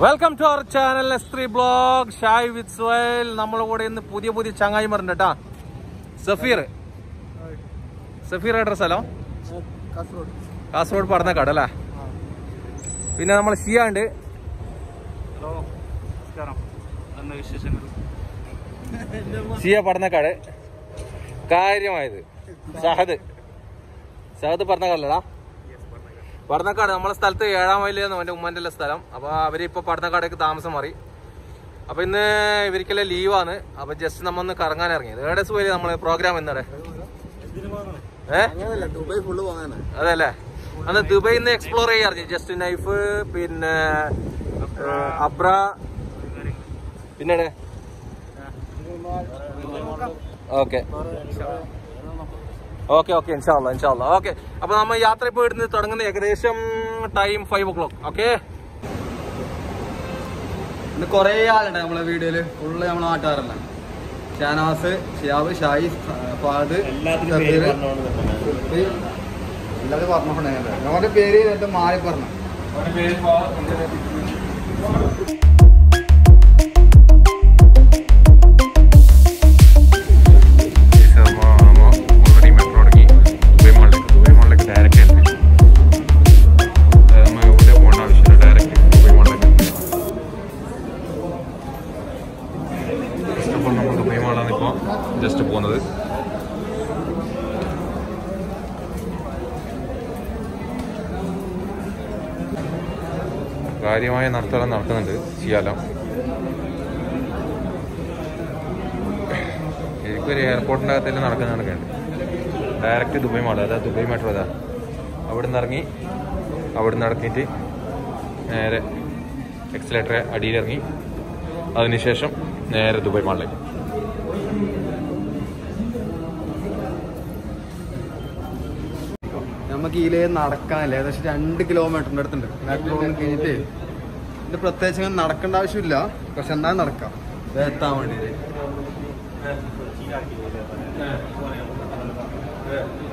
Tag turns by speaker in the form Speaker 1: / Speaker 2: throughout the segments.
Speaker 1: Welcome to our channel S3 blog ഷായ് with Suhail. നമ്മളെ കൂടെ ഇന്ന് പുതിയ ചങ്ങായിമാരുണ്ട് കേട്ടാ. സഫീർ എവിടെ സ്ഥലം? കാസർഗോഡ് പടന്നക്കാട് അല്ലേ. പിന്നെ നമ്മളെ ഷിയ ഉണ്ട്. ഷിയ പടന്നക്കാട്. കാര്യമായത് ഷഹദ് പടന്നക്കാടല്ലടാ. പടന്നക്കാട് നമ്മളെ സ്ഥലത്ത് 7-ാം മൈലിലാണ് എൻ്റെ ഉമ്മൻ്റെ സ്ഥലം. അപ്പോൾ അവരിപ്പോൾ പടന്നക്കാടേക്ക് താമസം മാറി. അപ്പോൾ ഇന്ന് ഇവർക്കെല്ലാം ലീവാണ്. അപ്പോൾ ജസ്റ്റ് നമ്മ ഒന്ന് കറങ്ങാൻ ഇറങ്ങിയത്. ഏടെ സുഖം നമ്മളെ പ്രോഗ്രാം എന്നടെ അതെല്ലേ. അന്ന് ദുബൈയിൽ നിന്ന് എക്സ്പ്ലോർ ചെയ്യാറിഞ്ഞു. ജസ്റ്റ് നൈഫ് പിന്നെ അബ്ര പിന്നെ ഓക്കെ ഇൻഷാല്ലാ. ഓക്കെ, അപ്പൊ നമ്മൾ യാത്ര ഇപ്പോൾ ഇടുന്നത് തുടങ്ങുന്നത് ഏകദേശം ടൈം 5 o'clock. ഓക്കെ,
Speaker 2: ഇന്ന് കൊറേ ആളുണ്ട് നമ്മളെ വീഡിയോയില്. ഫുള്ള് നമ്മളെ നാട്ടുകാരല്ല. ഷാനാസ്, ഷിയാബ്, ഷായി, ഫാദ്, എല്ലാവരും പറഞ്ഞോണ്ടേ. നമ്മുടെ പേര് എന്റെ മാറി പറഞ്ഞു.
Speaker 1: ജസ്റ്റ് പോകുന്നത് കാര്യമായ നടത്തം നടക്കുന്നുണ്ട്. ചെയ്യാലോ, എനിക്കൊരു എയർപോർട്ടിൻ്റെ അകത്തെല്ലാം നടക്കുന്നുണ്ട്. ഡയറക്റ്റ് ദുബൈ മാൾ, അതായത് ദുബൈ മെട്രോ. അതാ അവിടെ നിന്ന് ഇറങ്ങി, അവിടെ നിന്ന് ഇറങ്ങിയിട്ട് നേരെ എക്സലേറ്റർ അടിയിലിറങ്ങി, അതിനുശേഷം നേരെ ദുബൈ മാളിലേക്ക്.
Speaker 2: നമുക്ക് ഇതിലേ നടക്കാനല്ലേ ഏകദേശം 2 കിലോമീറ്ററിന്റെ അടുത്തുണ്ട്. മെട്രോ കഴിഞ്ഞിട്ട് ഇതിന്റെ പ്രത്യേകിച്ച് നടക്കേണ്ട ആവശ്യമില്ല, പക്ഷെ എന്നാലും നടക്കാം എത്താൻ വേണ്ടി.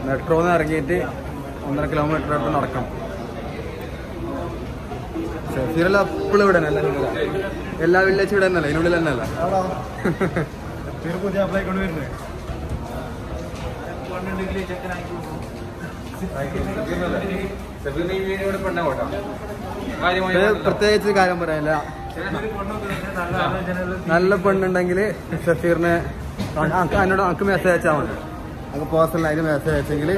Speaker 2: മെട്രോന്ന് ഇറങ്ങിയിട്ട് 1.5 കിലോമീറ്റർ അടുത്ത് നടക്കണം. ഷഫീറെല്ലാം എപ്പോഴും ഇവിടെ തന്നെ, എല്ലാ വില്ലേജും ഇവിടെ തന്നെയല്ല, ഇതിനുള്ളിൽ തന്നെയല്ല. പ്രത്യേകിച്ച് കാര്യം പറയാനില്ല. നല്ല പെണ്ണുണ്ടെങ്കിൽ ഷഫീറിനെ എന്നോട് നമുക്ക് മെസ്സേജ് അയച്ചാൽ മതി. നമുക്ക് പേഴ്സണൽ അതിന് മെസ്സേജ് അയച്ചെങ്കിൽ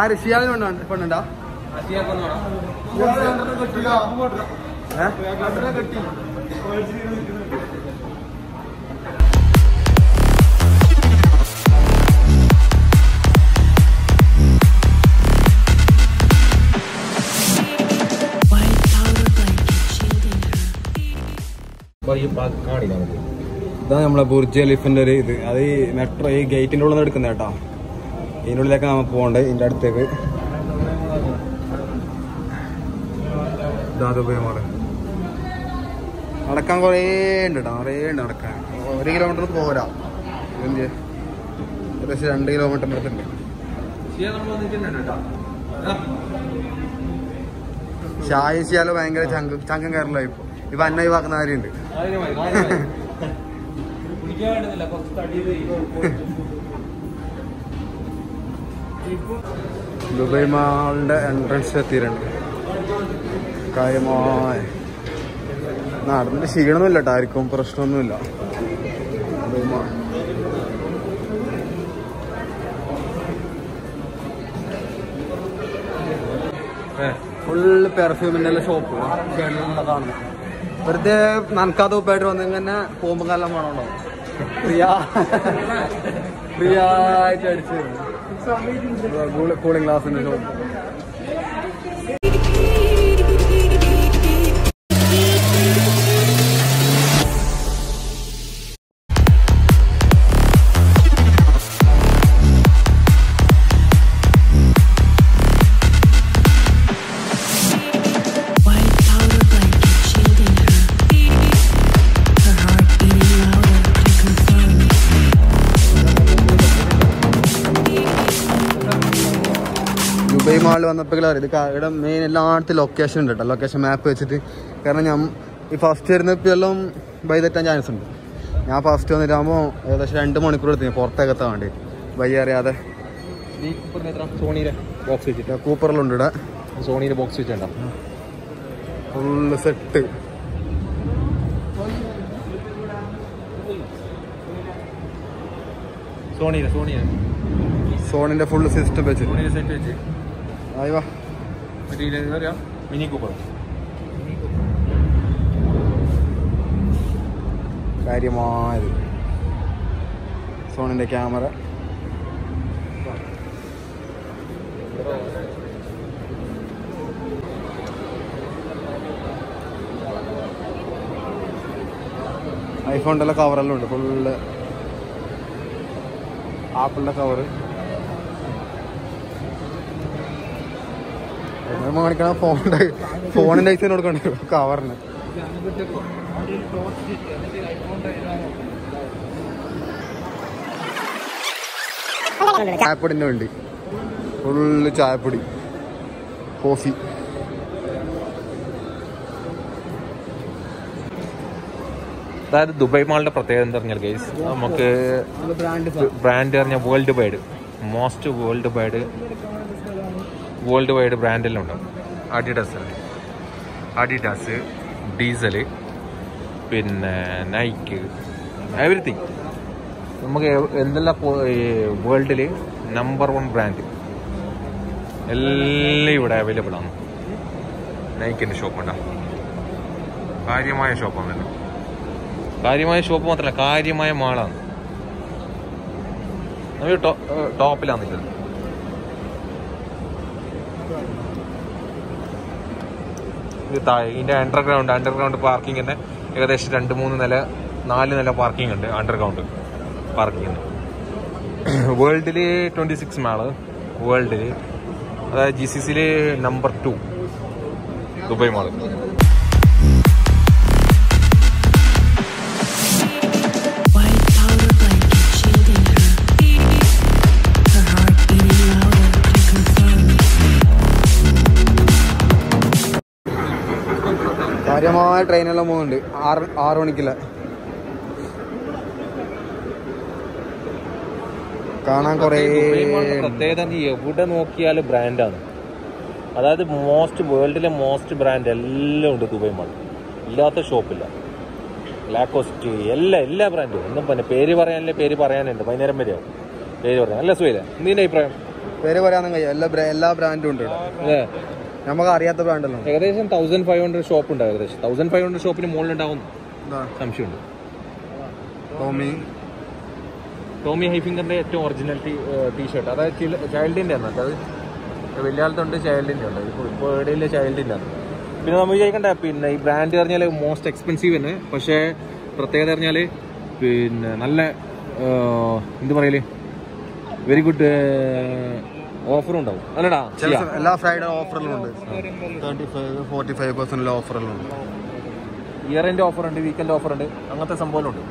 Speaker 2: ആര് ഷിയാവിന് പെണ്ണുണ്ടോ? ഇതാണ് നമ്മളെ ബുർജ് ഖലീഫിന്റെ ഒരു ഇത്. അത് ഈ മെട്രോ ഈ ഗേറ്റിന്റെ ഉള്ളിൽ നിന്ന് എടുക്കുന്നത് കേട്ടോ. ഇതിൻ്റെ ഉള്ളിലേക്ക് നമ്മൾ പോകണ്ടേ. ഇതിന്റെ അടുത്തേക്ക് നടക്കാൻ കുറേ ഉണ്ട് കേട്ടോ, കുറേ ഉണ്ട് നടക്കാൻ. 1 കിലോമീറ്റർ പോരാ, ഏകദേശം 2 കിലോമീറ്ററിന്റെ അടുത്തുണ്ട്. ഷായി ഷിയാലോ ഭയങ്കര ചങ്കം കയറലോ. ഇപ്പൊ അന്ന ഒഴിവാക്കുന്ന കാര്യമുണ്ട്. ദുബൈ മാളിന്റെ എൻട്രൻസ് എത്തിയിട്ടുണ്ട്. കാര്യമായ നടന്നിട്ട് ക്ഷീണമൊന്നുമില്ല കേട്ടോ, ആർക്കും പ്രശ്നമൊന്നുമില്ല. ദുബൈ മാൾ ഫുള്ള് പെർഫ്യൂമിന്റെ എല്ലാം ഷോപ്പ് കാണുന്നത്. വെറുതെ നനക്കാതെ ഉപ്പായിട്ട് വന്നു ഇങ്ങനെ പോകുമ്പോ കാലം വേണോ ഫ്രീ ആയിട്ട് അടിച്ചു കൂളിംഗ് ഗ്ലാസിന്റെ ഷോപ്പ്. ദുബൈ മാളിൽ വന്നപ്പോൾ അറിയാം ഇത് ഇവിടെ മെയിൻ എല്ലായിടത്തും ലൊക്കേഷൻ ഉണ്ട് കേട്ടോ, ലൊക്കേഷൻ മാപ്പ് വെച്ചിട്ട്. കാരണം ഞാൻ ഈ ഫസ്റ്റ് വരുന്ന ഇപ്പോൾ എല്ലാം വൈതെറ്റാൻ ചാൻസ് ഉണ്ട്. ഞാൻ ഫസ്റ്റ് വന്നിട്ടാകുമ്പോൾ ഏകദേശം 2 മണിക്കൂർ എടുത്തു പുറത്തേക്കെത്താൻ വേണ്ടി വഴി അറിയാതെ.
Speaker 1: സോണിയുടെ ബോക്സ് വെച്ചിട്ട്
Speaker 2: കൂപ്പറിലുണ്ട് ഇവിടെ,
Speaker 1: സോണിയുടെ ബോക്സ് വെച്ചിട്ടുണ്ടോ
Speaker 2: ഫുള്ള് സെറ്റ്. സോണിന്റെ ഫുള്ള് സിസ്റ്റം വെച്ച്
Speaker 1: സെറ്റ് വെച്ച്
Speaker 2: ആയിവാ.
Speaker 1: മിനി കൂപ്പർ
Speaker 2: കാര്യമായത് സോണിന്റെ ക്യാമറ. ഐഫോണിൻ്റെ കവറെല്ലാം ഉണ്ട്, ഫുള്ള് ആപ്പിളിൻ്റെ കവറ്. കാണിക്കണം ഫോണിൻ്റെ ഐസിന് കൊടുക്കണ്ട കവറിന്. ചായപ്പൊടിൻ്റെ വണ്ടി, ഫുള്ള് ചായപ്പൊടി, കോഫി.
Speaker 1: അതായത് ദുബായ് മാളിന്റെ പ്രത്യേകത എന്താ പറഞ്ഞാൽ ഗൈസ്, നമുക്ക് ബ്രാൻഡ് പറഞ്ഞാൽ വേൾഡ് വൈഡ് ബ്രാൻഡെല്ലാം ഉണ്ടാവും. അഡിഡാസ്, ഡീസല്, പിന്നെ നൈക്ക്, എവറിത്തിങ്. നമുക്ക് എന്തെല്ലാം വേൾഡിൽ നമ്പർ 1 ബ്രാൻഡ് എല്ലാം ഇവിടെ അവൈലബിൾ ആണ്. നൈക്കിൻ്റെ ഷോപ്പുണ്ടാവും, കാര്യമായ ഷോപ്പാണല്ലോ. കാര്യമായ ഷോപ്പ് മാത്രമല്ല, കാര്യമായ മാളാണ്. നമുക്ക് ടോപ്പിലാണ് ഇത്. ഇതിൻ്റെ അണ്ടർഗ്രൗണ്ട് പാർക്കിംഗ് തന്നെ ഏകദേശം 2-3 നില പാർക്കിംഗ് ഉണ്ട്. അണ്ടർഗ്രൗണ്ട് പാർക്കിംഗ് ഉണ്ട്. വേൾഡിൽ 26 മാള് വേൾഡിൽ, അതായത് GCCയിൽ നമ്പർ 2 ദുബായ് മാള്.
Speaker 2: കാര്യമായ ട്രെയിനെല്ലാം പോകുന്നുണ്ട് 6 മണിക്കില്ല. കാണാൻ കുറേ
Speaker 1: പ്രത്യേകത എവിടെ നോക്കിയാലും ബ്രാൻഡാണ്. അതായത് വേൾഡിലെ മോസ്റ്റ് ബ്രാൻഡ് എല്ലാം ഉണ്ട് ദുബായ് മാൾ. ഇല്ലാത്ത ഷോപ്പില്ല. ലാക്കോസ്റ്റ് എല്ലാ ബ്രാൻഡും. ഒന്നും പിന്നെ പേര് പറയാനുണ്ട്. വൈകുന്നേരം വരെയാവും പേര് പറയാൻ. അല്ല സുഹൈല, നിന്റെ അഭിപ്രായം?
Speaker 2: പേര് പറയാനും കഴിയും. എല്ലാ ബ്രാൻഡും ഉണ്ട് ഇവിടെ. നമുക്ക് അറിയാത്ത ബ്രാൻഡല്ലോ.
Speaker 1: ഏകദേശം 1500 ഷോപ്പ് ഉണ്ട്. ഏകദേശം 1500 ഷോപ്പിന് മുകളിലുണ്ടാവും സംശയമുണ്ട്. ടോമി ഹൈഫിംഗറിന്റെ ഏറ്റവും ഒറിജിനൽ ടീഷർട്ട്, അതായത് ചൈൽഡിന്റെ ആണ്. അത് വലിയ ആളത്തുണ്ട്, ചൈൽഡിന്റെ ഉണ്ട്. ഇപ്പോൾ ഇടയിലെ ചൈൽഡിന്റെ ആണ്. പിന്നെ നമ്മൾ ചോദിക്കണ്ട, പിന്നെ ഈ ബ്രാൻഡ് പറഞ്ഞാൽ മോസ്റ്റ് എക്സ്പെൻസീവ് തന്നെ. പക്ഷേ പ്രത്യേകത പറഞ്ഞാൽ പിന്നെ നല്ല എന്ത് പറയല്, വെരി ഗുഡ് ഓഫറും ഉണ്ടാവും. അല്ലടാ,
Speaker 2: എല്ലാ ഫ്രൈഡേ ഓഫറിലും ഉണ്ട്. 35-45% ഓഫറെല്ലാം ഉണ്ട്.
Speaker 1: ഇയർ എൻഡ് ഓഫർ ഉണ്ട്, വീക്കെൻഡ് ഓഫർ ഉണ്ട്, അങ്ങനത്തെ സംഭവമുണ്ട്.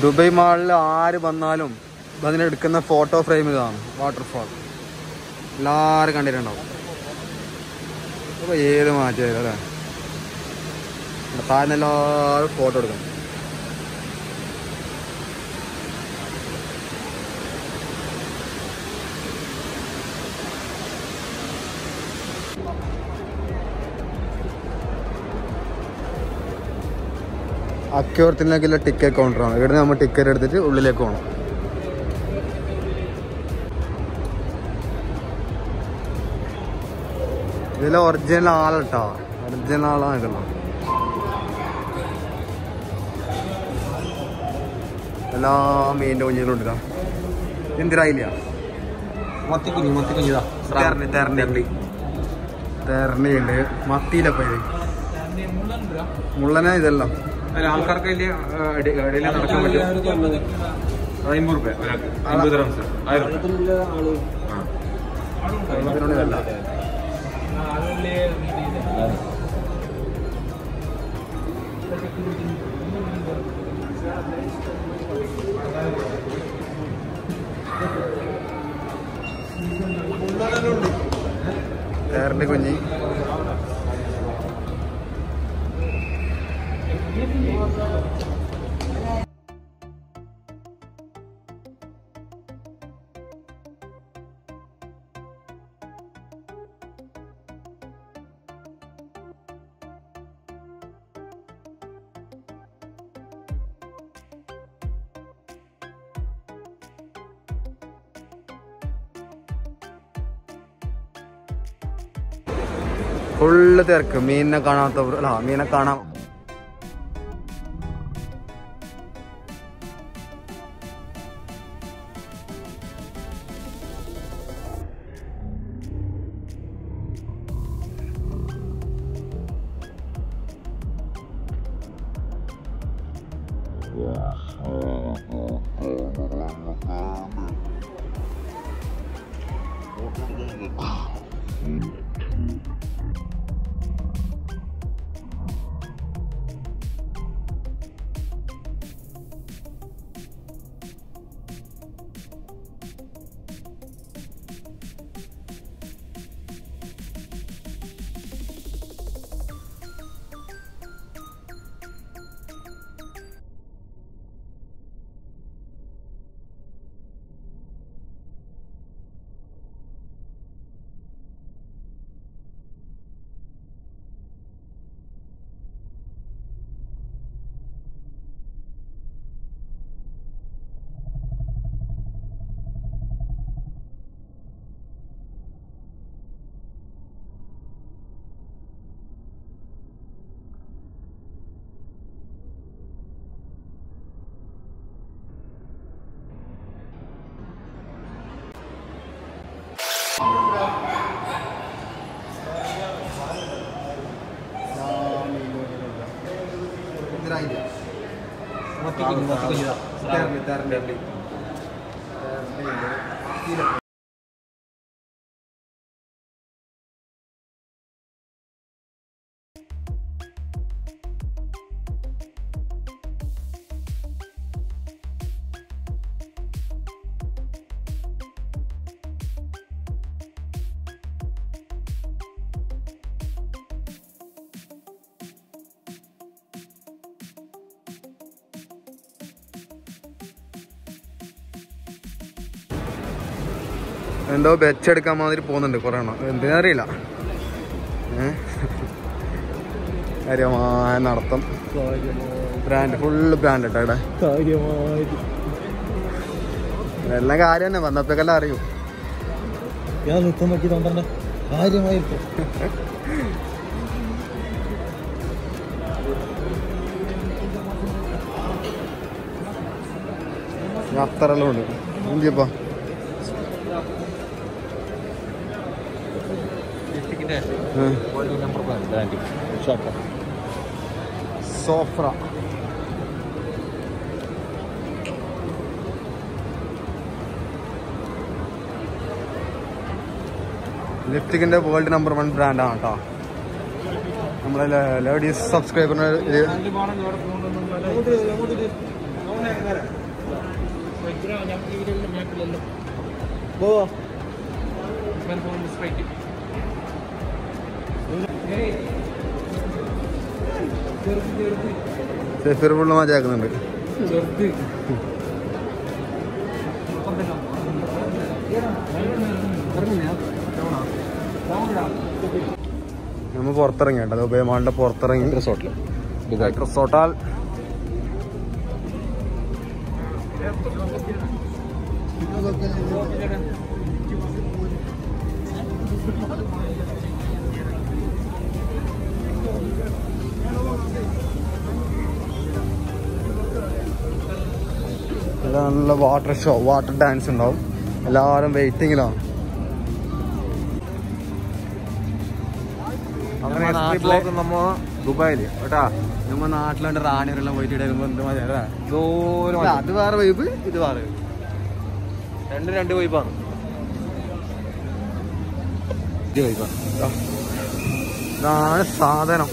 Speaker 2: ദുബായ് മാളിൽ ആര് വന്നാലും അതിനെടുക്കുന്ന ഫോട്ടോ ഫ്രെയിം ഇതാണ്, വാട്ടർഫാൾ. എല്ലാവരും കണ്ടിട്ടുണ്ടാവും. അപ്പോൾ ഏത് മാറ്റിയാലും അല്ലേ, താഴ്ന്ന എല്ലാവരും ഫോട്ടോ എടുക്കണം. അക്യോർത്തിലേക്കുള്ള ടിക്കറ്റ് കൗണ്ടറാണ്. ഇവിടെ നമ്മൾ ടിക്കറ്റ് എടുത്തിട്ട് ഉള്ളിലേക്ക് പോകണം. ഇതിലെ ഒറിജിനൽ ആളാട്ടോ, ഒറിജിനൽ ആളാണ് ഇതല്ലോ. എല്ലാ മീനിൻ്റെ കുഞ്ഞുങ്ങളുണ്ട്. എന്തിനായില്ല തെരണിയുണ്ട്, മത്തിയിലപ്പ ഇത് മുള്ളന ഇതെല്ലാം.
Speaker 1: ആൾക്കാർക്ക് ഇടയിൽ നടക്കാൻ പറ്റും. 50 രൂപ, 50 ദിർഹംസ്, 1000.
Speaker 2: തേറിന്റെ കുഞ്ഞി. ഫുള്ള് തിരക്ക്. മീനിനെ കാണാത്തവർ അല്ല, മീനെ കാണാൻ എന്തോ ബെച്ചെടുക്കാൻ മാതിരി പോകുന്നുണ്ട് കുറേ എണ്ണം. എന്തിനാ അറിയില്ല. കാര്യമായ നടത്തം. ബ്രാൻഡ് ഫുള്ള് ബ്രാൻഡ് കേട്ടോ ഇവിടെ. എല്ലാം കാര്യം തന്നെ വന്നപ്പോഴെല്ലാം അറിയൂ. അത്രയെല്ലാം ഉണ്ട്. എന്തിയപ്പാ സോഫ്ര ലിപ്സ്റ്റിക്കിന്റെ വേൾഡ് നമ്പർ 1 ബ്രാൻഡാണ് കേട്ടോ. നമ്മളെ ലേഡീസ് സബ്സ്ക്രൈബറിന് സെഫിർ ഫുള്ള് മജാക്കുന്നുണ്ട്. നമ്മൾ പുറത്തിറങ്ങി കേട്ടോ. ദുബൈ മാളിന്റെ പുറത്തിറങ്ങി റിസോർട്ടാൽ നല്ല വാട്ടർ ഷോ, വാട്ടർ ഡാൻസ് ഉണ്ടാവും. എല്ലാവരും വെയിറ്റിങ്ങിലാണ്. ദുബായില് കേട്ടാ നമ്മ നാട്ടിലുണ്ട് റാണിവരെല്ലാം പോയിട്ട് ഇടുമ്പോ എന്ത് മതി. അത് വേറെ വൈബ്, ഇത് വേറെ രണ്ട് വൈബാണ്. ഇതാണ് സാധനം.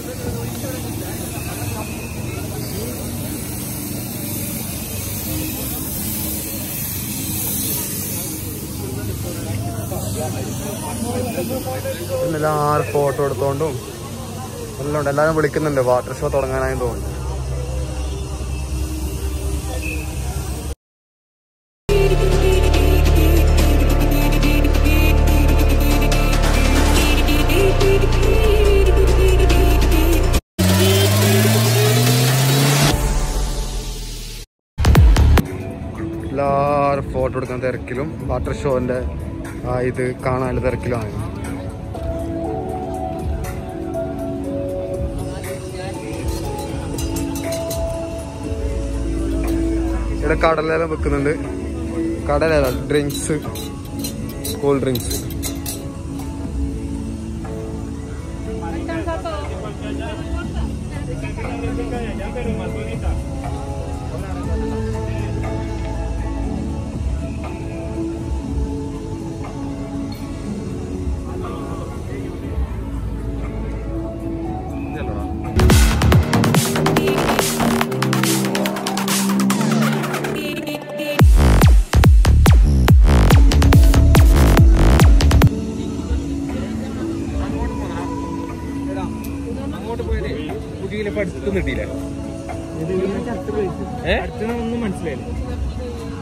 Speaker 2: എല്ലാവരും ഫോട്ടോ എടുത്തോണ്ടും എല്ലാം ഉണ്ട്. എല്ലാവരും വിളിക്കുന്നുണ്ട് വാട്ടർ ഷോ തുടങ്ങാനായി തോന്നുന്നു. എല്ലാവരും ഫോട്ടോ എടുക്കാൻ തിരക്കിലും വാട്ടർ ഷോന്റെ ഇത് കാണാനുള്ള തിരക്കിലുമാണ്. ഇവിടെ കടലെല്ലാം വെക്കുന്നുണ്ട്. കടലല്ല, ഡ്രിങ്ക്സ്, കൂൾ ഡ്രിങ്ക്സ്.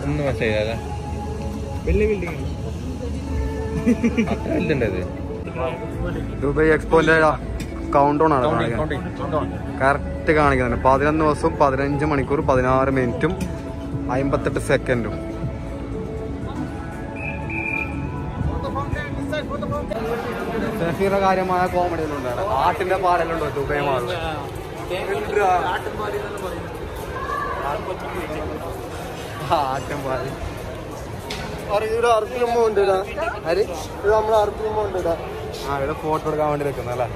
Speaker 1: ഒന്നും മനസ്സിലായില്ല.
Speaker 2: ദുബായ് എക്സ്പോന്റെ കൗണ്ട് ഡൗൺ ആണ് കറക്റ്റ് കാണിക്കുന്നുണ്ട്. 11 ദിവസവും 15 മണിക്കൂർ 16 മിനിറ്റും 58 സെക്കൻഡും. ഷഫീറിന്റെ കാര്യമായ കോമഡി ഒന്നും ഉണ്ടാണ്. ആട്ടിന്റെ പാടെല്ലാം ഉണ്ടോ ദുബായ് മാളില്? ആട്ടിൻപാല് ഇവിടെ ഫോട്ടോ എടുക്കാൻ വേണ്ടി വെക്കുന്നല്ലേ.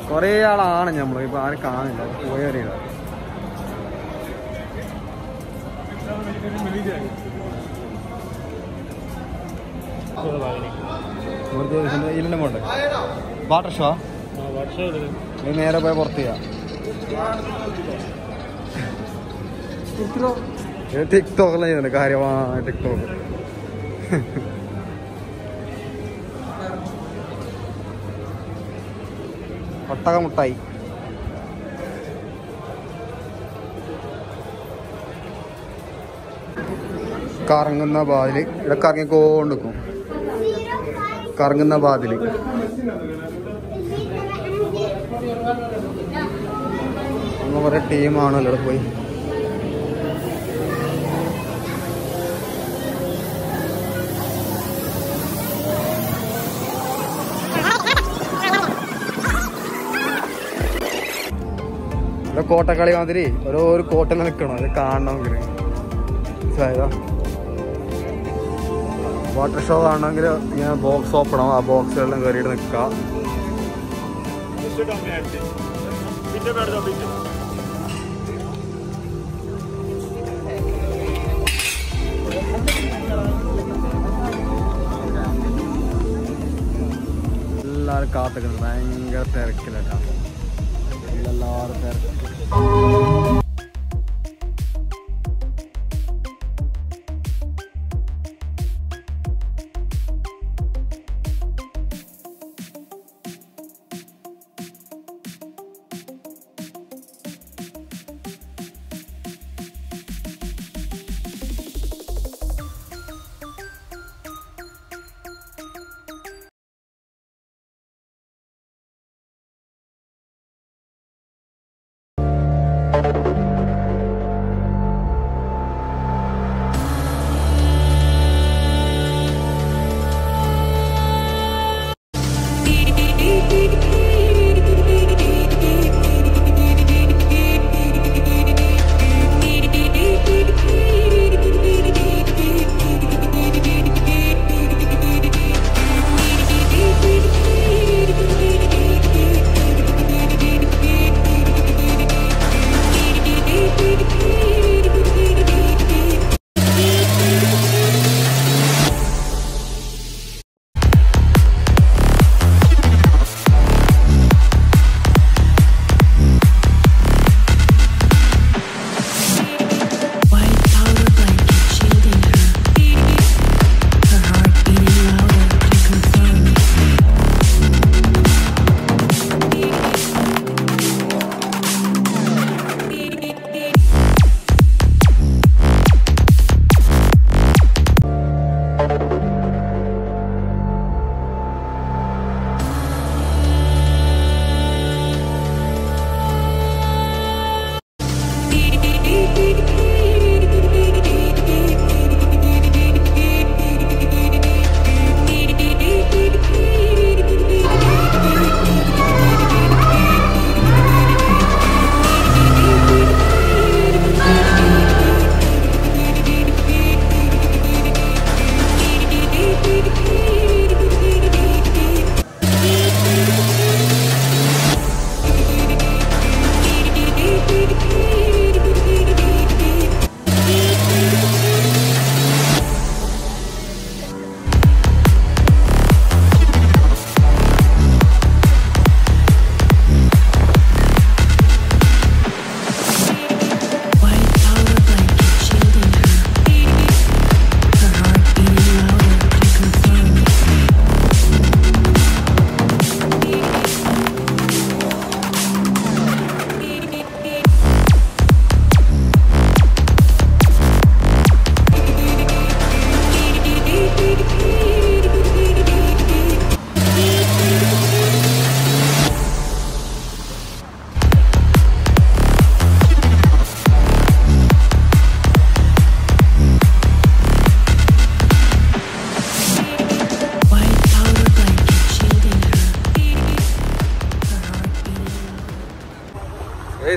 Speaker 2: കൊറേ ആളാണ് നമ്മള് ഇപ്പൊ ആരും കാണില്ല, പോയറിയില്ല. ഇതിലും പോണ്ട് വാട്ടർ ഷോ നേരെ പോയി പുറത്ത് ചെയ്യാം. ടിക്ടോക്കെല്ലാം ചെയ്യുന്നുണ്ട് കാര്യമായ ടിക്ടോക്ക്. ഒട്ടക മുട്ടായി. കറങ്ങുന്ന ബാതില് ഇവിടെ കറങ്ങിക്കൊണ്ടിരിക്കും. കറങ്ങുന്ന ബാതില് കുറെ ടീമാണല്ലോ ഇവിടെ പോയി. ഇവിടെ കോട്ടക്കളി മാതിരി ഓരോ കോട്ടയിൽ നിൽക്കണം, അത് കാണണമെങ്കിൽ. മനസ്സിലായതാ? വാട്ടർ ഷോ കാണണമെങ്കിൽ ഇങ്ങനെ ബോക്സ് ഓപ്പൺ ആവും. ആ ബോക്സുകളിലും കയറിയിട്ട് നിൽക്കാം. എല്ലാവരും കാത്തിക്കുന്നത് ഭയങ്കര തിരക്കിലട്ടാ. എല്ലാവരും തിരക്ക്.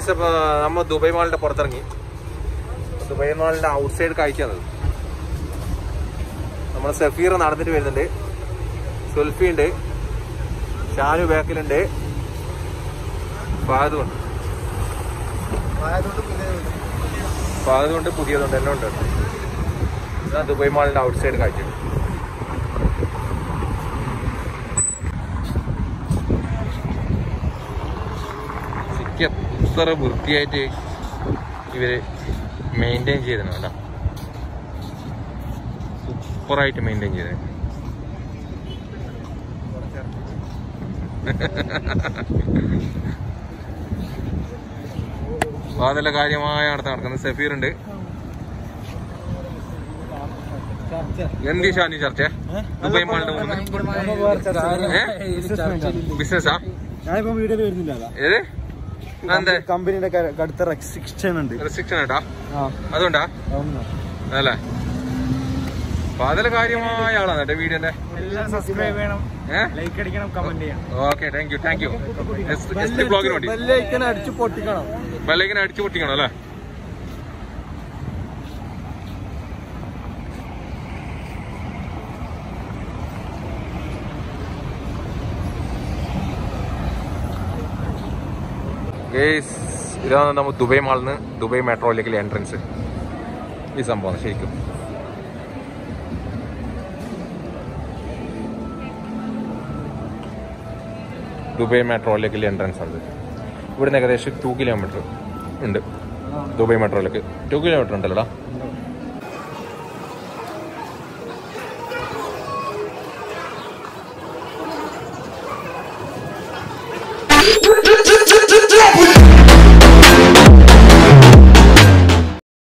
Speaker 1: ഗൈസ്, അപ്പോൾ നമ്മൾ ദുബായ് മാളിൻ്റെ പുറത്തിറങ്ങി. ദുബായ് മാളിൻ്റെ ഔട്ട് സൈഡ് കാഴ്ചയാണ്. നമ്മൾ സഫീർ നടന്നിട്ട് വരുന്നുണ്ട്, സുൽഫി ഉണ്ട്, ഷാനു ബാക്കിലുണ്ട്, ഫഹദുണ്ട്. ഫഹദുണ്ട്, പുതിയതുണ്ട്, എല്ലാം ഉണ്ട്. ഇതാ ദുബായ് മാളിൻ്റെ ഔട്ട് സൈഡ് കാഴ്ച. എത്ര വൃത്തിയായിട്ട് ഇവര് മെയിൻറ്റെയിൻ ചെയ്തിരുന്നു കേട്ടോ. സൂപ്പറായിട്ട് മെയിൻറ്റെയിൻ ചെയ്തത്. അതെല്ലാം കാര്യമായ നടക്കുന്നത്. സഫീർ ഉണ്ട്. എന്ത് ഷാനി ചർച്ച ദുബായ് മാളിന്റെ ബിസിനസ്സാ? ഏത്
Speaker 2: കമ്പനിയുടെ അടുത്ത റെസ്ട്രിക്ഷൻ ഉണ്ട്.
Speaker 1: റെസ്ട്രിക്ഷൻ ആട്ടാ? അതുകൊണ്ടാ അല്ലേ? അപ്പൊ അതിലെ കാര്യമായ ആളാണ് കേട്ടോ വീഡിയോന്റെ. Okay, thank you. ബ്ലോഗിന് വേണ്ടി ബെല്ലൈക്കൻ അടിച്ചു പൊട്ടിക്കണം അല്ലേ? ഗൈസ്, ഇതാണ് നമ്മൾ ദുബായ് മാളിൽ നിന്ന് ദുബായ് മെട്രോയിലേക്കുള്ള എൻട്രൻസ്. ഈ സംഭവമാണ് ശരിക്കും. ദുബായ് മെട്രോയിലേക്കുള്ള എൻട്രൻസ് ആണ്. ഇവിടുന്ന് ഏകദേശം 2 കിലോമീറ്റർ ഉണ്ട് ദുബായ് മെട്രോയിലേക്ക്. 2 കിലോമീറ്റർ ഉണ്ടല്ലോടാ?